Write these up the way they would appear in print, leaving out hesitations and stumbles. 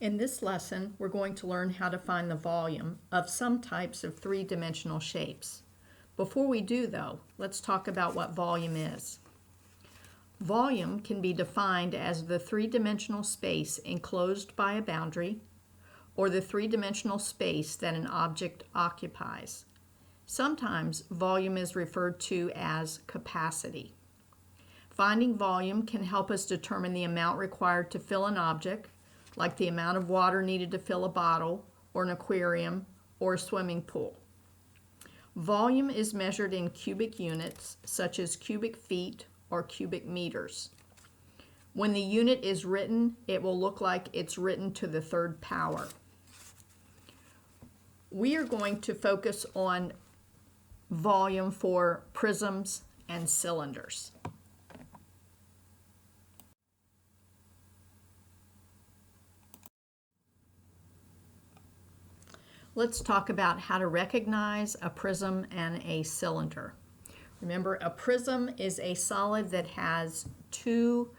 In this lesson, we're going to learn how to find the volume of some types of three-dimensional shapes. Before we do, though, let's talk about what volume is. Volume can be defined as the three-dimensional space enclosed by a boundary, or the three-dimensional space that an object occupies. Sometimes volume is referred to as capacity. Finding volume can help us determine the amount required to fill an object, like the amount of water needed to fill a bottle, or an aquarium, or a swimming pool. Volume is measured in cubic units, such as cubic feet or cubic meters. When the unit is written, it will look like it's written to the third power. We are going to focus on volume for prisms and cylinders. Let's talk about how to recognize a prism and a cylinder. Remember, a prism is a solid that has two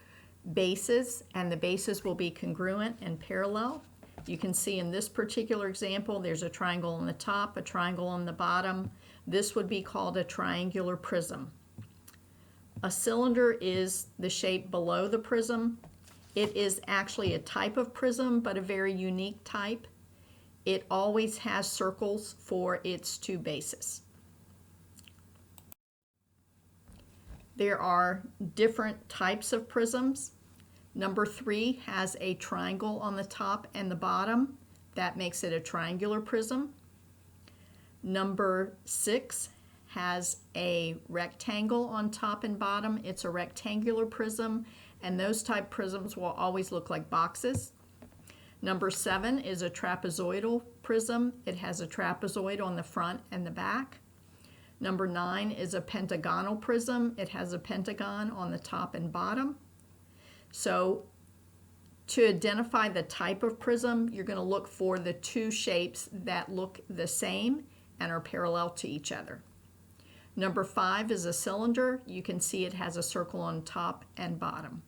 bases, and the bases will be congruent and parallel. You can see in this particular example, there's a triangle on the top, a triangle on the bottom. This would be called a triangular prism. A cylinder is the shape below the prism. It is actually a type of prism, but a very unique type. It always has circles for its two bases. There are different types of prisms. Number 3 has a triangle on the top and the bottom. That makes it a triangular prism. Number 6 has a rectangle on top and bottom. It's a rectangular prism, and those type prisms will always look like boxes. Number 7 is a trapezoidal prism. It has a trapezoid on the front and the back. Number 9 is a pentagonal prism. It has a pentagon on the top and bottom. So to identify the type of prism, you're going to look for the two shapes that look the same and are parallel to each other. Number 5 is a cylinder. You can see it has a circle on top and bottom.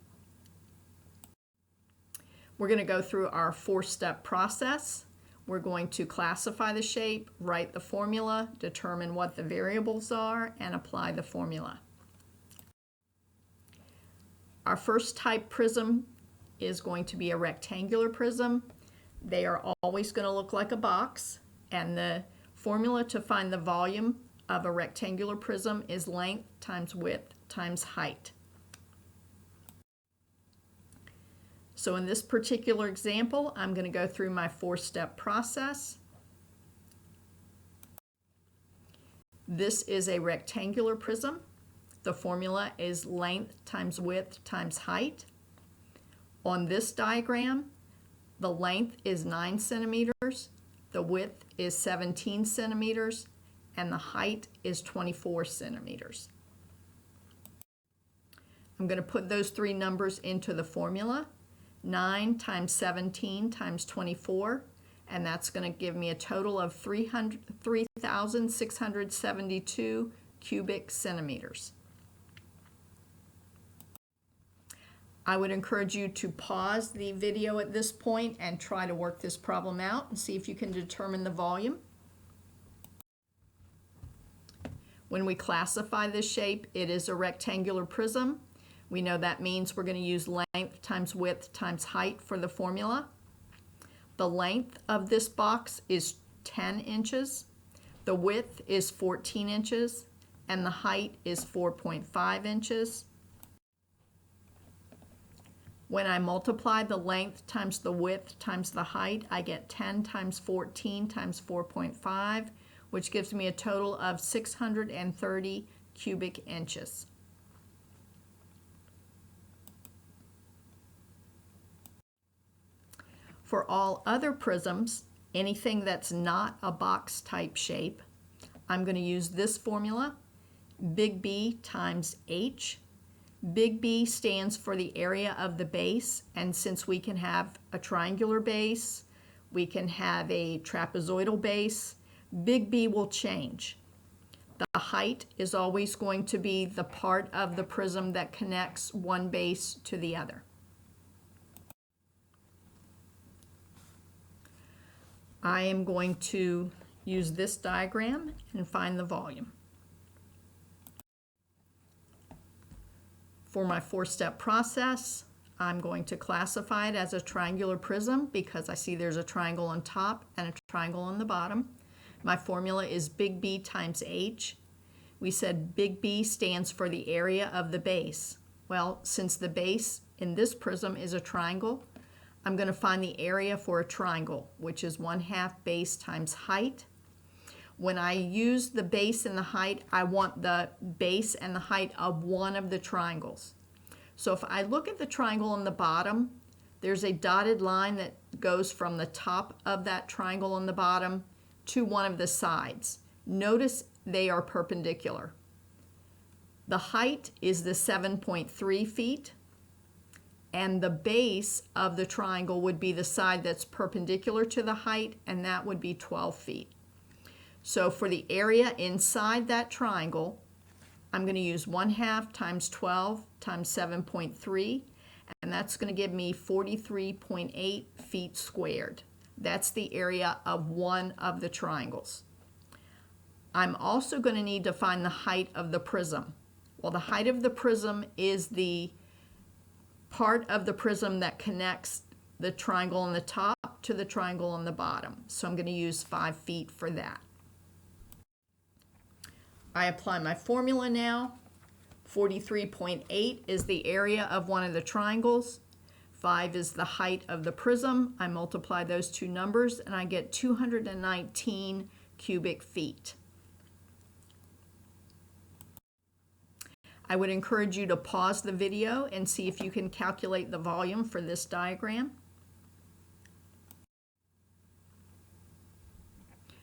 We're going to go through our 4-step process. We're going to classify the shape, write the formula, determine what the variables are, and apply the formula. Our first type prism is going to be a rectangular prism. They are always going to look like a box, and the formula to find the volume of a rectangular prism is length times width times height. So in this particular example, I'm going to go through my 4-step process. This is a rectangular prism. The formula is length times width times height. On this diagram, the length is 9 centimeters, the width is 17 centimeters, and the height is 24 centimeters. I'm going to put those three numbers into the formula. 9 times 17 times 24, and that's going to give me a total of 3,672 cubic centimeters. I would encourage you to pause the video at this point and try to work this problem out and see if you can determine the volume. When we classify this shape, it is a rectangular prism. We know that means we're going to use length times width times height for the formula. The length of this box is 10 inches, the width is 14 inches, and the height is 4.5 inches. When I multiply the length times the width times the height, I get 10 times 14 times 4.5, which gives me a total of 630 cubic inches. For all other prisms, anything that's not a box type shape, I'm going to use this formula, big B times H. Big B stands for the area of the base, and since we can have a triangular base, we can have a trapezoidal base, big B will change. The height is always going to be the part of the prism that connects one base to the other. I am going to use this diagram and find the volume. For my four-step process, I'm going to classify it as a triangular prism because I see there's a triangle on top and a triangle on the bottom. My formula is big B times H. We said big B stands for the area of the base. Well, since the base in this prism is a triangle, I'm going to find the area for a triangle, which is 1/2 base times height. When I use the base and the height, I want the base and the height of one of the triangles. So if I look at the triangle on the bottom, there's a dotted line that goes from the top of that triangle on the bottom to one of the sides. Notice they are perpendicular. The height is the 7.3 feet, and the base of the triangle would be the side that's perpendicular to the height, and that would be 12 feet. So for the area inside that triangle, I'm going to use 1/2 times 12 times 7.3, and that's going to give me 43.8 feet squared. That's the area of one of the triangles. I'm also going to need to find the height of the prism. Well, the height of the prism is the part of the prism that connects the triangle on the top to the triangle on the bottom. So I'm going to use 5 feet for that. I apply my formula now. 43.8 is the area of one of the triangles. 5 is the height of the prism. I multiply those two numbers and I get 219 cubic feet. I would encourage you to pause the video and see if you can calculate the volume for this diagram.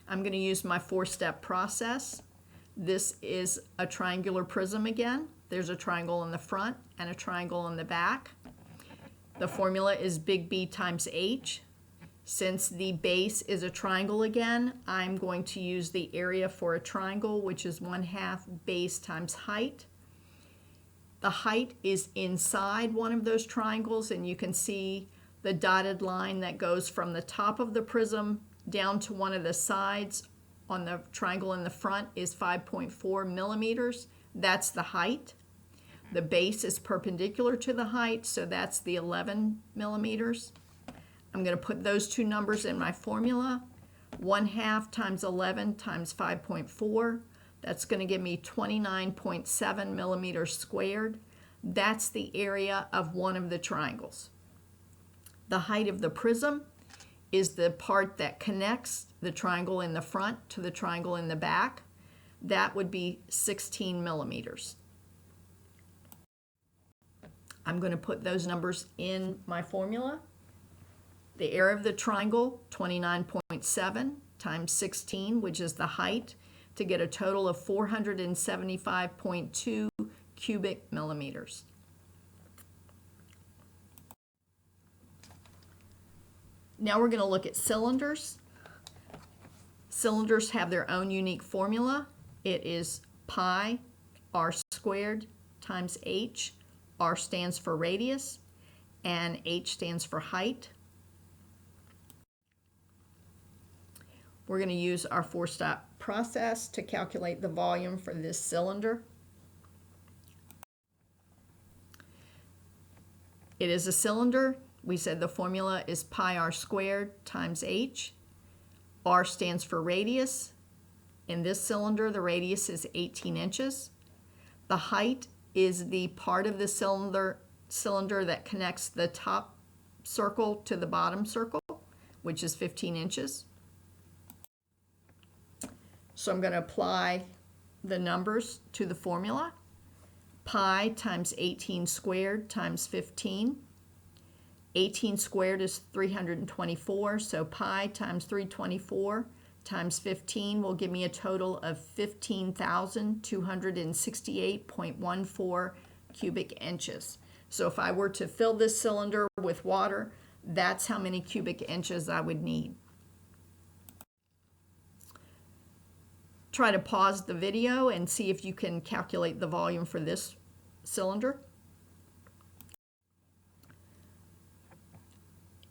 I'm going to use my four-step process. This is a triangular prism again. There's a triangle in the front and a triangle in the back. The formula is big B times H. Since the base is a triangle again, I'm going to use the area for a triangle, which is 1/2 base times height. The height is inside one of those triangles, and you can see the dotted line that goes from the top of the prism down to one of the sides on the triangle in the front is 5.4 millimeters. That's the height. The base is perpendicular to the height, so that's the 11 millimeters. I'm going to put those two numbers in my formula. 1/2 times 11 times 5.4. That's going to give me 29.7 millimeters squared. That's the area of one of the triangles. The height of the prism is the part that connects the triangle in the front to the triangle in the back. That would be 16 millimeters. I'm going to put those numbers in my formula. The area of the triangle, 29.7 times 16, which is the height, to get a total of 475.2 cubic millimeters. Now we're going to look at cylinders. Cylinders have their own unique formula. It is pi r squared times h. R stands for radius and h stands for height. We're going to use our four-step process to calculate the volume for this cylinder. It is a cylinder. We said the formula is pi r squared times h. R stands for radius. In this cylinder, the radius is 18 inches. The height is the part of the cylinder that connects the top circle to the bottom circle, which is 15 inches. So I'm going to apply the numbers to the formula. Pi times 18 squared times 15. 18 squared is 324, so pi times 324 times 15 will give me a total of 15,268.14 cubic inches. So if I were to fill this cylinder with water, that's how many cubic inches I would need. Try to pause the video and see if you can calculate the volume for this cylinder.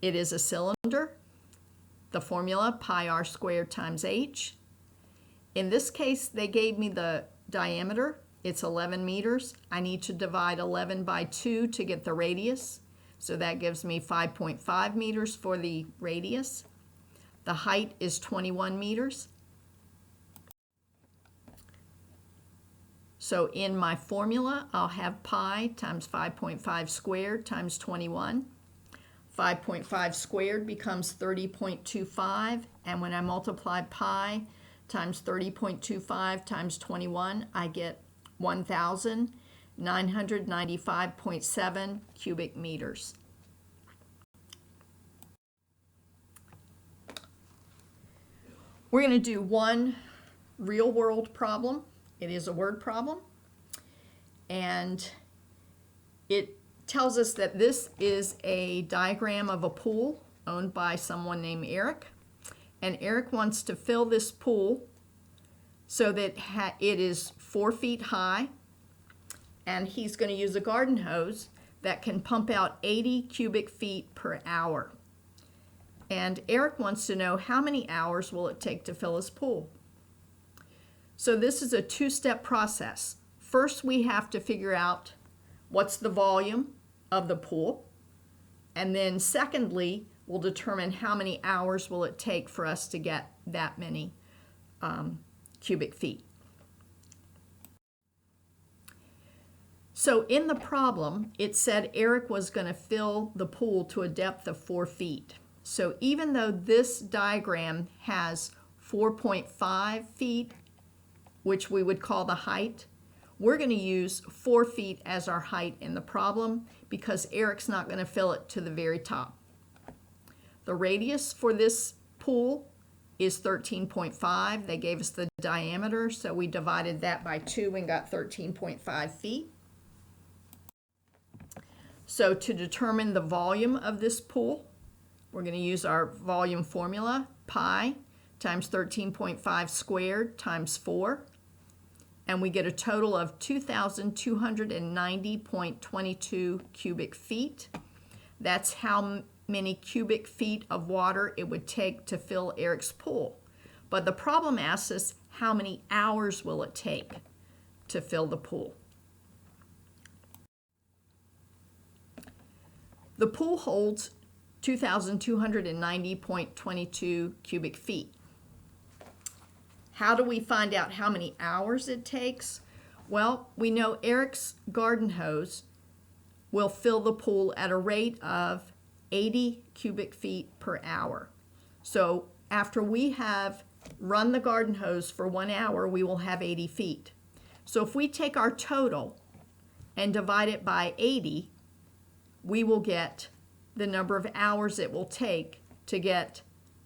It is a cylinder. the formula pi r squared times h. In this case, they gave me the diameter. It's 11 meters. I need to divide 11 by 2 to get the radius. So that gives me 5.5 meters for the radius. The height is 21 meters. So in my formula, I'll have pi times 5.5 squared times 21. 5.5 squared becomes 30.25, and when I multiply pi times 30.25 times 21, I get 1,995.7 cubic meters. We're going to do one real-world problem. It is a word problem, and it tells us that this is a diagram of a pool owned by someone named Eric, and Eric wants to fill this pool so that it is 4 feet high, and he's going to use a garden hose that can pump out 80 cubic feet per hour. And Eric wants to know how many hours will it take to fill his pool. So this is a two-step process. First, we have to figure out what's the volume of the pool. And then secondly, we'll determine how many hours will it take for us to get that many cubic feet. So in the problem, it said Eric was going to fill the pool to a depth of 4 feet. So even though this diagram has 4.5 feet, which we would call the height, we're going to use 4 feet as our height in the problem because Eric's not going to fill it to the very top. The radius for this pool is 13.5. They gave us the diameter, so we divided that by 2 and got 13.5 feet. So to determine the volume of this pool, we're going to use our volume formula, pi times 13.5 squared times 4. And we get a total of 2,290.22 cubic feet. That's how many cubic feet of water it would take to fill Eric's pool. But the problem asks us, how many hours will it take to fill the pool? The pool holds 2,290.22 cubic feet. How do we find out how many hours it takes? Well, we know Eric's garden hose will fill the pool at a rate of 80 cubic feet per hour. So after we have run the garden hose for 1 hour, we will have 80 feet. So if we take our total and divide it by 80, we will get the number of hours it will take to get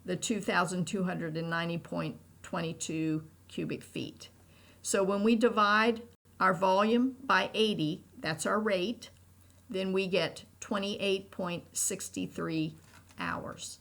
the 2,290.22 cubic feet. So when we divide our volume by 80, that's our rate, then we get 28.63 hours.